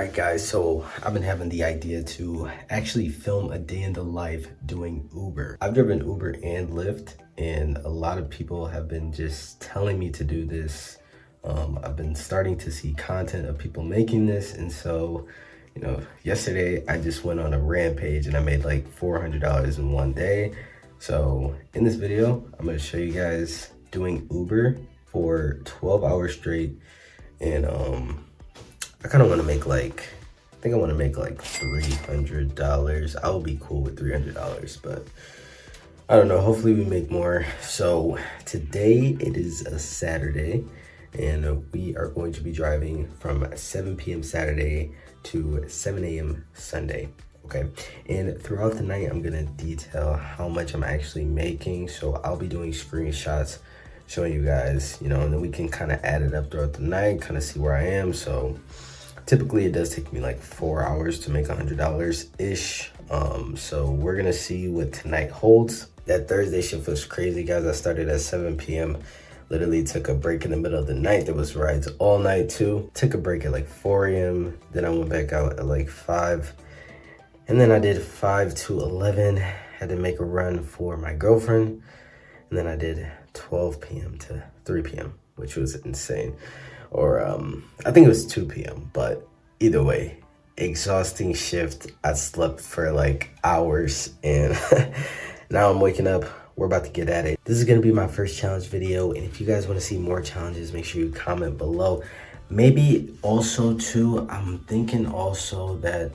Alright guys, so I've been having the idea to actually film a day in the life doing Uber. I've driven Uber and Lyft, and a lot of people have been just telling me to do this. I've been starting to see content of people making this, and so, yesterday I just went on a rampage and I made like $400 in one day. So in this video, I'm gonna show you guys doing Uber for 12 hours straight, and I kind of want to make I think I want to make like $300. I will be cool with $300, but I don't know. Hopefully we make more. So today it is a Saturday, and we are going to be driving from 7 p.m. Saturday to 7 a.m. Sunday. Okay. And throughout the night, I'm going to detail how much I'm actually making. So I'll be doing screenshots showing you guys, and then we can kind of add it up throughout the night, kind of see where I am. So typically it does take me like 4 hours to make $100-ish. So we're gonna see what tonight holds. That Thursday shift was crazy, guys. I started at 7 p.m. Literally took a break in the middle of the night. There was rides all night too. Took a break at like 4 a.m. Then I went back out at like 5. And then I did 5 to 11. Had to make a run for my girlfriend. And then I did 12 p.m. to 3 p.m., which was insane. Or I think it was 2 p.m., but either way, exhausting shift. I slept for like hours, and now I'm waking up. We're about to get at it. This is gonna be my first challenge video, and if you guys wanna see more challenges, make sure you comment below. Maybe also too, I'm thinking also that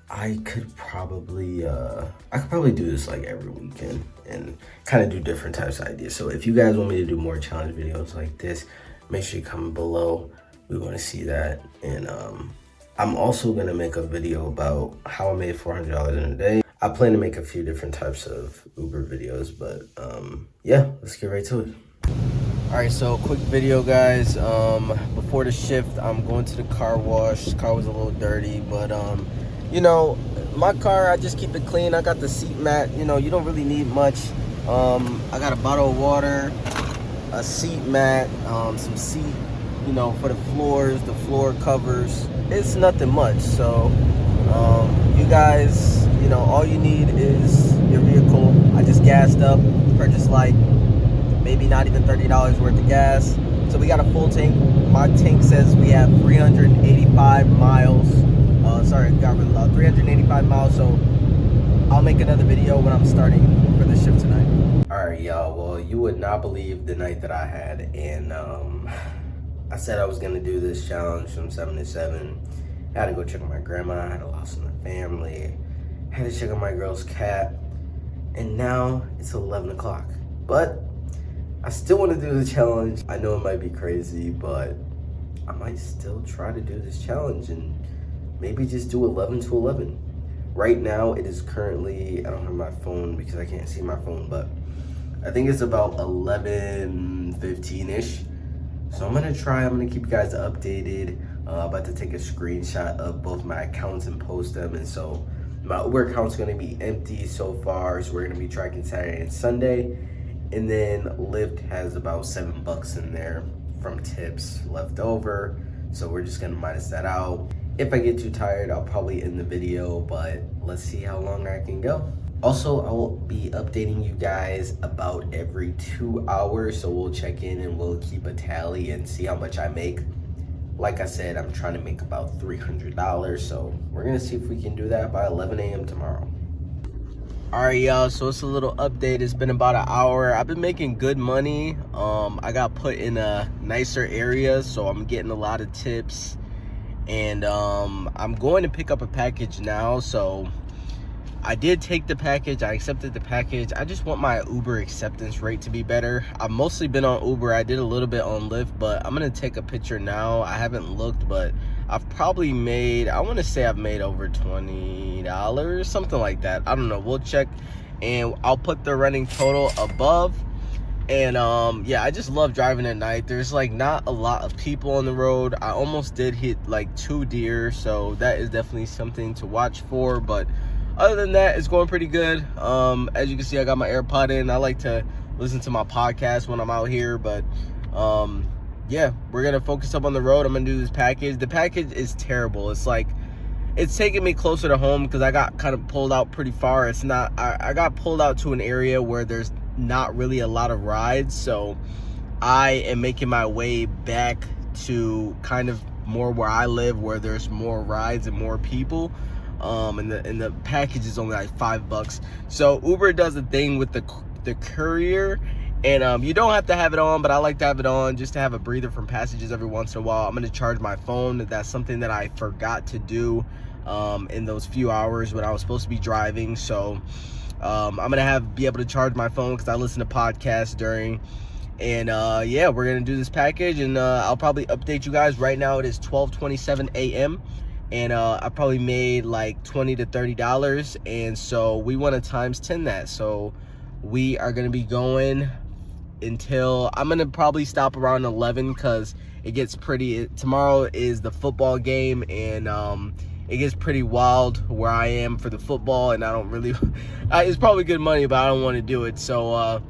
I could probably do this like every weekend and kind of do different types of ideas. So if you guys want me to do more challenge videos like this, make sure you comment below. We want to see that. And I'm also gonna make a video about how I made $400 in a day. I plan to make a few different types of Uber videos, but yeah, let's get right to it. All right, so quick video, guys. Before the shift, I'm going to the car wash. The car was a little dirty, but my car, I just keep it clean. I got the seat mat. You don't really need much. I got a bottle of water, a seat mat, some seat, for the floors, the floor covers. It's nothing much. So you guys, all you need is your vehicle. I just gassed up, purchased like maybe not even $30 worth of gas. So we got a full tank. My tank says we have 385 miles. Got really loud. 385 miles. So I'll make another video when I'm starting for the shift tonight. All right, y'all. Well, you would not believe the night that I had, and I said I was gonna do this challenge from 7 to 7. I had to go check on my grandma. I had a loss in the family. I had to check on my girl's cat, and now it's 11 o'clock. But I still want to do the challenge. I know it might be crazy, but I might still try to do this challenge and maybe just do 11 to 11. Right now, it is currently, I don't have my phone because I can't see my phone, but I think it's about 11:15-ish. So I'm gonna keep you guys updated. About to take a screenshot of both my accounts and post them. And so my Uber account's gonna be empty so far. So we're gonna be tracking Saturday and Sunday. And then Lyft has about $7 in there from tips left over. So we're just gonna minus that out. If I get too tired, I'll probably end the video, but let's see how long I can go. Also, I will be updating you guys about every 2 hours. So we'll check in and we'll keep a tally and see how much I make. Like I said, I'm trying to make about $300. So we're gonna see if we can do that by 11 a.m. tomorrow. All right, y'all, so it's a little update. It's been about an hour. I've been making good money. I got put in a nicer area, so I'm getting a lot of tips. And I'm going to pick up a package now. So I did take the package. I accepted the package. I just want my Uber acceptance rate to be better. I've mostly been on Uber. I did a little bit on Lyft, but I'm going to take a picture now. I haven't looked, but I've probably made, I want to say I've made over $20, something like that. I don't know. We'll check, and I'll put the running total above. And yeah, I just love driving at night. There's like not a lot of people on the road. I almost did hit like 2 deer, so that is definitely something to watch for. But other than that, it's going pretty good. As you can see, I got my AirPod in. I like to listen to my podcast when I'm out here, but yeah, we're gonna focus up on the road. I'm gonna do this package. The package is terrible. It's like, it's taking me closer to home because I got kind of pulled out pretty far. It's not, I got pulled out to an area where there's not really a lot of rides, so I am making my way back to kind of more where I live, where there's more rides and more people. And the package is only like $5. So Uber does a thing with the courier, and you don't have to have it on, but I like to have it on just to have a breather from passages every once in a while. I'm going to charge my phone. That's something that I forgot to do in those few hours when I was supposed to be driving. So I'm gonna be able to charge my phone because I listen to podcasts during. And yeah, we're gonna do this package, and I'll probably update you guys. Right now it is 12:27 a.m. and I probably made like $20 to $30, and so we want to times 10 that. So we are gonna be going until, I'm gonna probably stop around 11 because it gets pretty, tomorrow is the football game, and it gets pretty wild where I am for the football, and I don't really it's probably good money, but I don't want to do it. So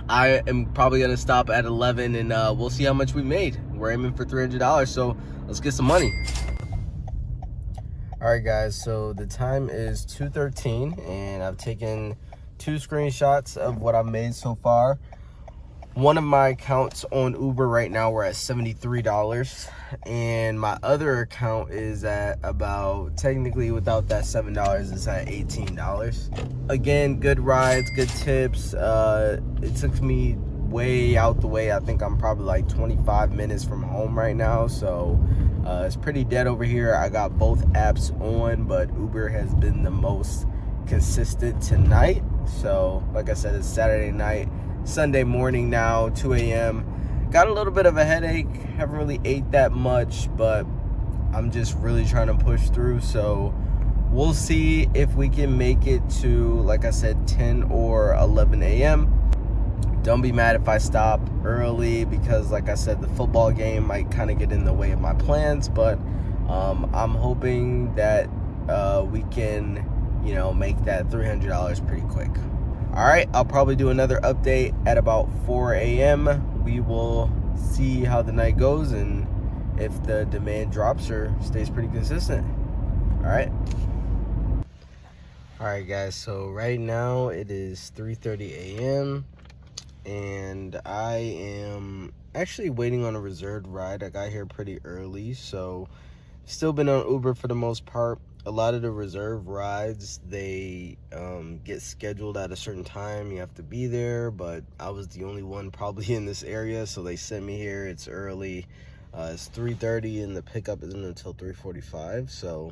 I am probably gonna stop at 11, and we'll see how much we made. We're aiming for $300, so let's get some money. All right, guys, so the time is 2:13, and I've taken 2 screenshots of what I've made so far. One of my accounts on Uber right now, we're at $73, and my other account is at about, technically without that $7, it's at $18. Again, good rides, good tips. It took me way out the way. I think I'm probably like 25 minutes from home right now, so it's pretty dead over here. I got both apps on, but Uber has been the most consistent tonight. So like I said, it's Saturday night, Sunday morning now, 2 a.m. Got a little bit of a headache, haven't really ate that much, but I'm just really trying to push through. So we'll see if we can make it to, like I said, 10 or 11 a.m. Don't be mad if I stop early because, like I said, the football game might kind of get in the way of my plans, but I'm hoping that we can, you know, make that $300 pretty quick. All right, I'll probably do another update at about 4 a.m. We will see how the night goes and if the demand drops or stays pretty consistent. All right. All right, guys, so right now it is 3:30 a.m. and I am actually waiting on a reserved ride. I got here pretty early, so still been on Uber for the most part. A lot of the reserve rides, they get scheduled at a certain time. You have to be there, but I was the only one probably in this area, so they sent me here. It's early. It's 3:30 and the pickup isn't until 3:45, so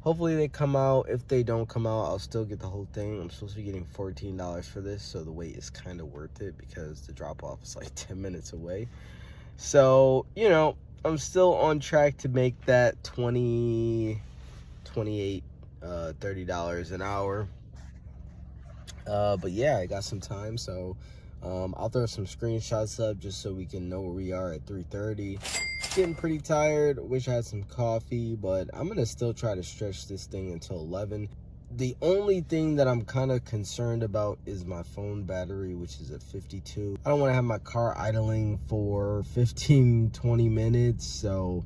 hopefully they come out. If they don't come out, I'll still get the whole thing. I'm supposed to be getting $14 for this, so the wait is kind of worth it because the drop-off is like 10 minutes away. So, you know, I'm still on track to make that $28, $30 an hour. But yeah, I got some time, so I'll throw some screenshots up just so we can know where we are at 3:30. Getting pretty tired. Wish I had some coffee, but I'm gonna still try to stretch this thing until 11. The only thing that I'm kind of concerned about is my phone battery, which is at 52. I don't want to have my car idling for 15-20 minutes, so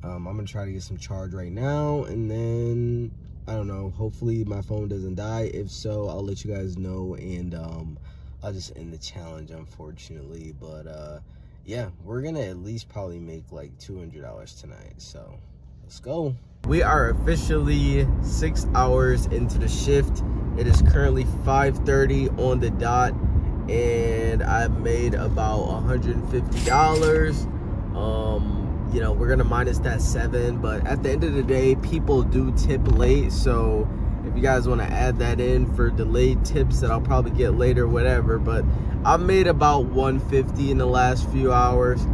I'm gonna try to get some charge right now, and then I don't know, hopefully my phone doesn't die. If so, I'll let you guys know, and I'll just end the challenge, unfortunately. But yeah, we're gonna at least probably make like $200 tonight, so let's go. We are officially 6 hours into the shift. It is currently 5:30 on the dot, and I've made about $150. You know, we're gonna minus that 7, but at the end of the day, people do tip late, so if you guys want to add that in for delayed tips that I'll probably get later, whatever. But I've made about $150 in the last few hours.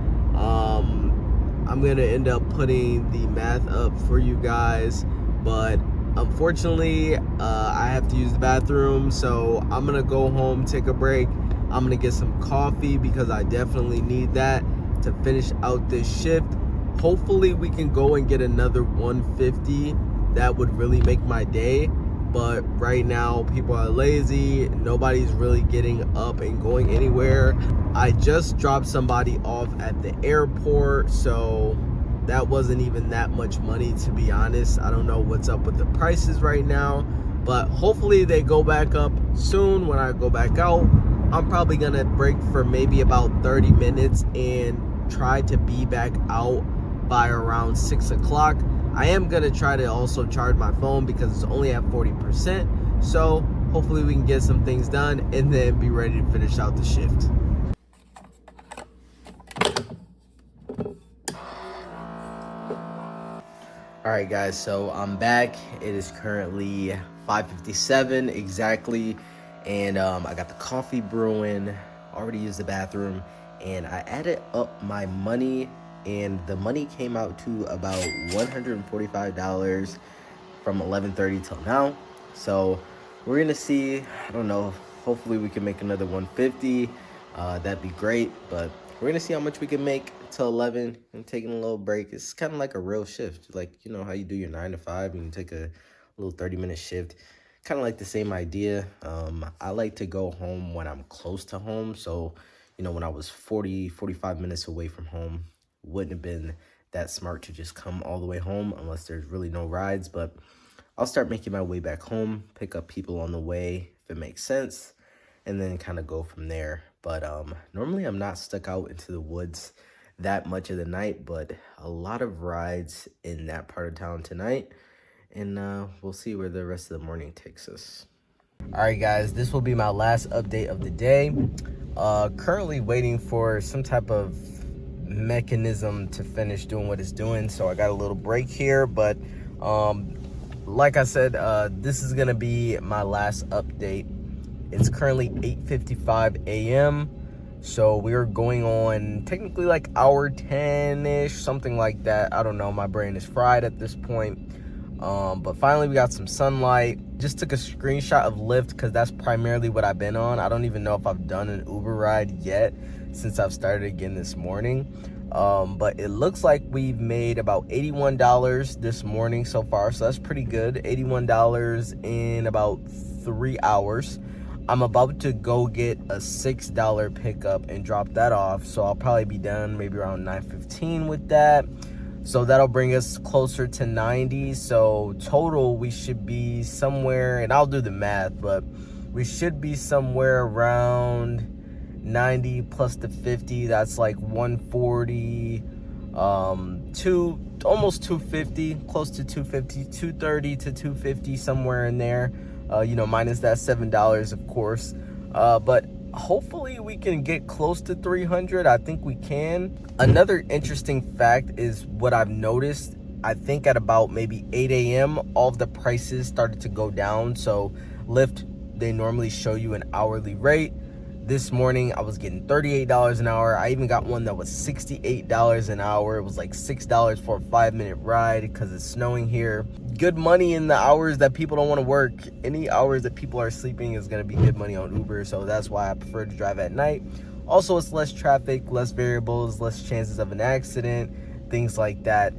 I'm gonna end up putting the math up for you guys, but unfortunately I have to use the bathroom, so I'm gonna go home, take a break. I'm gonna get some coffee because I definitely need that to finish out this shift. Hopefully we can go and get another 150. That would really make my day, but right now people are lazy. Nobody's really getting up and going anywhere. I just dropped somebody off at the airport, so that wasn't even that much money, to be honest. I don't know what's up with the prices right now, but hopefully they go back up soon when I go back out. I'm probably gonna break for maybe about 30 minutes and try to be back out by around 6 o'clock. I am gonna try to also charge my phone because it's only at 40%. So hopefully we can get some things done and then be ready to finish out the shift. All right, guys, so I'm back. It is currently 5:57 exactly, and I got the coffee brewing, already used the bathroom, and I added up my money, and the money came out to about $145 from 11:30 till now. So we're gonna see, I don't know, hopefully we can make another 150. That'd be great, but we're gonna see how much we can make till 11 and taking a little break. It's kind of like a real shift, like you know how you do your 9 to 5 and you take a little 30-minute shift. Kind of like the same idea. I like to go home when I'm close to home, so you know when I was 45 minutes away from home, wouldn't have been that smart to just come all the way home unless there's really no rides. But I'll start making my way back home, pick up people on the way if it makes sense, and then kind of go from there. But normally I'm not stuck out into the woods that much of the night, but a lot of rides in that part of town tonight, and we'll see where the rest of the morning takes us. All right, guys, this will be my last update of the day. Currently waiting for some type of mechanism to finish doing what it's doing, so I got a little break here, but like I said, this is gonna be my last update. It's currently 8:55 a.m. So we're going on technically like hour 10-ish, something like that. I don't know, my brain is fried at this point. But finally we got some sunlight. Just took a screenshot of Lyft because that's primarily what I've been on. I don't even know if I've done an Uber ride yet since I've started again this morning. But it looks like we've made about $81 this morning so far, so that's pretty good. $81 in about 3 hours. I'm about to go get a $6 pickup and drop that off, so I'll probably be done maybe around 9:15 with that. So that'll bring us closer to 90. So total we should be somewhere, and I'll do the math, but we should be somewhere around 90 plus the 50. That's like 140, almost 250, close to 250, 230 to 250, somewhere in there. You know, minus that $7, of course. But hopefully we can get close to 300. I think we can. Another interesting fact is what I've noticed. I think at about maybe 8 a.m., all of the prices started to go down. So Lyft, they normally show you an hourly rate. This morning, I was getting $38 an hour. I even got one that was $68 an hour. It was like $6 for a 5-minute ride because it's snowing here. Good money in the hours that people don't want to work. Any hours that people are sleeping is going to be good money on Uber, so that's why I prefer to drive at night. Also, it's less traffic, less variables, less chances of an accident, things like that.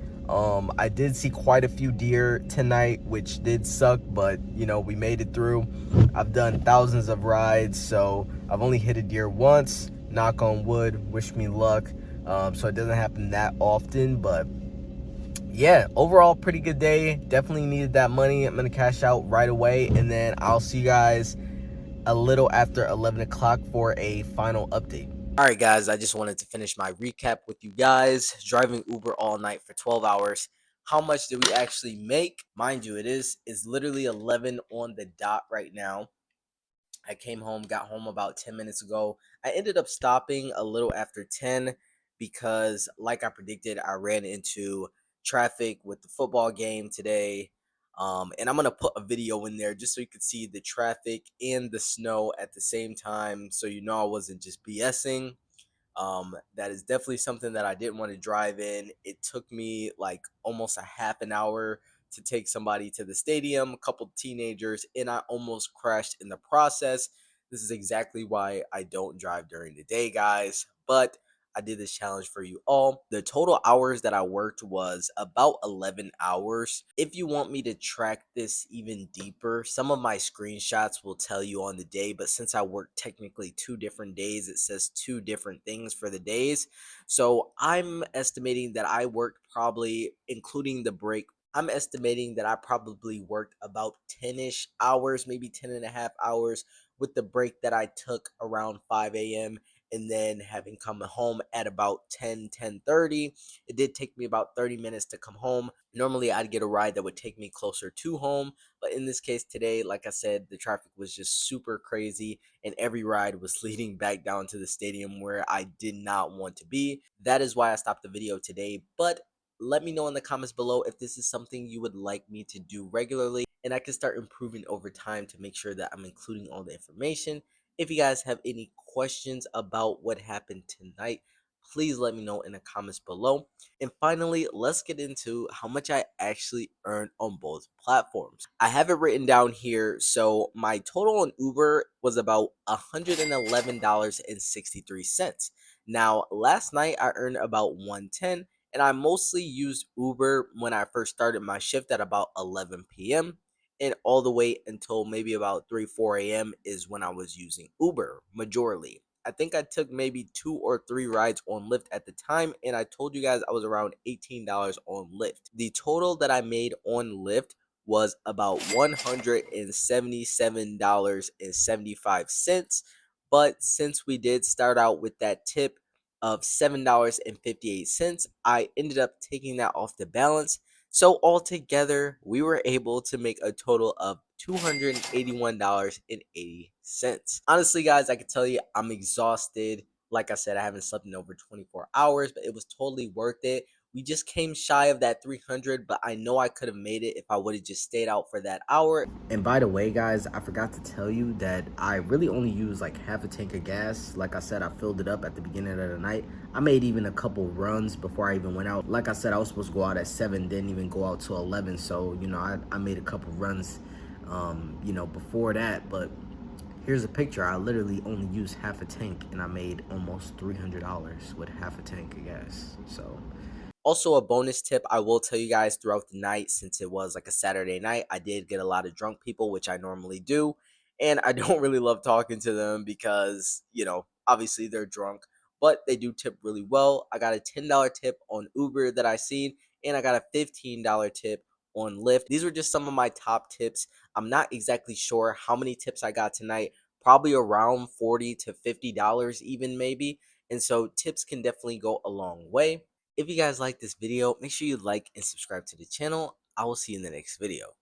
I did see quite a few deer tonight, which did suck, but you know, we made it through. I've done thousands of rides, so I've only hit a deer once, knock on wood, wish me luck. So it doesn't happen that often, but yeah, overall pretty good day. Definitely needed that money. I'm gonna cash out right away, and then I'll see you guys a little after 11 o'clock for a final update. All right, guys, I just wanted to finish my recap with you guys. Driving Uber all night for 12 hours. How much did we actually make? Mind you, it's literally 11 on the dot right now. I came home, got home about 10 minutes ago. I ended up stopping a little after 10 because, like I predicted, I ran into traffic with the football game today. And I'm going to put a video in there just so you could see the traffic and the snow at the same time, so you know I wasn't just BSing. That is definitely something that I didn't want to drive in. It took me like almost a half an hour to take somebody to the stadium, a couple teenagers, and I almost crashed in the process. This is exactly why I don't drive during the day, guys. But I did this challenge for you all. The total hours that I worked was about 11 hours. If you want me to track this even deeper, some of my screenshots will tell you on the day, but since I worked technically 2 different days, it says 2 different things for the days. So I'm estimating that I worked probably, including the break, I'm estimating that I probably worked about 10-ish hours, maybe 10 and a half hours with the break that I took around 5 a.m. and then having come home at about 10:30. It did take me about 30 minutes to come home. Normally I'd get a ride that would take me closer to home, but in this case today, like I said, the traffic was just super crazy and every ride was leading back down to the stadium where I did not want to be. That is why I stopped the video today, but let me know in the comments below if this is something you would like me to do regularly, and I can start improving over time to make sure that I'm including all the information. If you guys have any questions about what happened tonight, please let me know in the comments below. And finally, let's get into how much I actually earned on both platforms. I have it written down here. So my total on Uber was about $111.63. Now, last night I earned about 110, and I mostly used Uber when I first started my shift at about 11 p.m. and all the way until maybe about 3 4 a.m. is when I was using Uber majorly. I think I took maybe 2 or 3 rides on Lyft at the time, and I told you guys I was around $18 on Lyft. The total that I made on Lyft was about $177.75. But since we did start out with that tip of $7.58, I ended up taking that off the balance. So altogether, we were able to make a total of $281.80. Honestly, guys, I can tell you I'm exhausted. Like I said, I haven't slept in over 24 hours, but it was totally worth it. We just came shy of that 300, but I know I could have made it if I would have just stayed out for that hour. And by the way, guys, I forgot to tell you that I really only used like half a tank of gas. Like I said, I filled it up at the beginning of the night. I made even a couple runs before I even went out. Like I said, I was supposed to go out at 7, didn't even go out till 11. So, I made a couple runs, before that. But here's a picture. I literally only used half a tank and I made almost $300 with half a tank of gas. So Also, a bonus tip I will tell you guys throughout the night, since it was like a Saturday night, I did get a lot of drunk people, which I normally do. And I don't really love talking to them because, obviously they're drunk, but they do tip really well. I got a $10 tip on Uber that I seen, and I got a $15 tip on Lyft. These were just some of my top tips. I'm not exactly sure how many tips I got tonight, probably around $40 to $50 even maybe. And so tips can definitely go a long way. If you guys like this video, make sure you like and subscribe to the channel. I will see you in the next video.